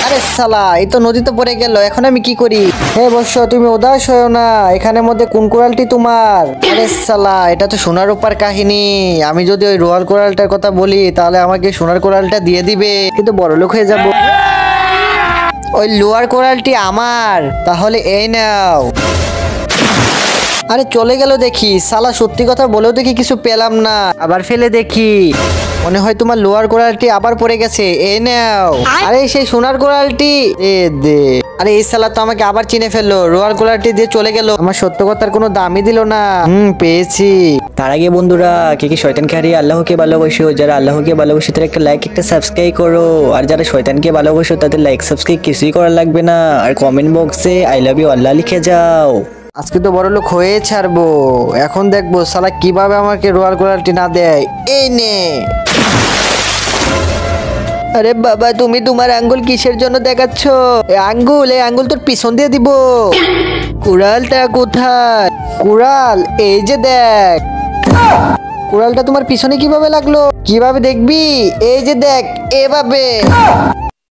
আরে শালা, এই তো নদীতে পড়ে গেল, এখন আমি কি করি? হে বৎস, তুমি উদাস হও না, এখানের মধ্যে কোন কোরালটি তোমার? আরে শালা, এটা তো সোনার রূপার কাহিনী। আমি যদি ওই রোয়াল কোরালটার কথা বলি তাহলে আমাকে সোনার কোরালটা দিয়ে দিবে, কিন্তু বড়লোক হয়ে যাব। ওই লোয়ার কোরালটি আমার, তাহলে এই নাও। আরে চলে গেল দেখি, শালা সত্যি কথা বলেও দেখি কিছু পেলাম না। আবার ফেলে দেখি, মনে হয় তোমার লোয়ার কোরালটি আবার পড়ে গেছে, এই নাও। আরে সেই সোনার কোরালটি দে। আরে এই শালা তো আমাকে আবার চিনে ফেললো, রোয়াল কোরালটি দিয়ে চলে গেল, আমার সত্য কথার কোনো দামই দিল না। পেয়েছি। তার আগে বন্ধুরা, কে কি শয়তানকে হারিয়ে আল্লাহকে ভালোবাসো? যারা আল্লাহকে ভালোবাসো তারা একটা লাইক, একটা সাবস্ক্রাইব করো। আর যারা শয়তানকে ভালোবাসো তাদের লাইক সাবস্ক্রাইব কিছুই করা লাগবে না, আর কমেন্ট বক্সে আই লাভ ইউ আল্লাহ লিখে যাও। আজকে তো বড় লোক হয়ে ছাড়বো, এখন দেখবো শালা কিভাবে আমাকে রোয়াল কোরালটি না দেয়। এই নে। আরে বাবা, তুমি তোমার আঙ্গুল কিসের জন্য দেখাচ্ছ? এই আঙ্গুল তোর পিছন দিয়ে দিব। কুড়ালটা কোথায়? কুড়াল এই যে দেখ। কুড়ালটা তোমার পিছনে কিভাবে লাগলো? কিভাবে দেখবি? এই যে দেখ, এভাবে।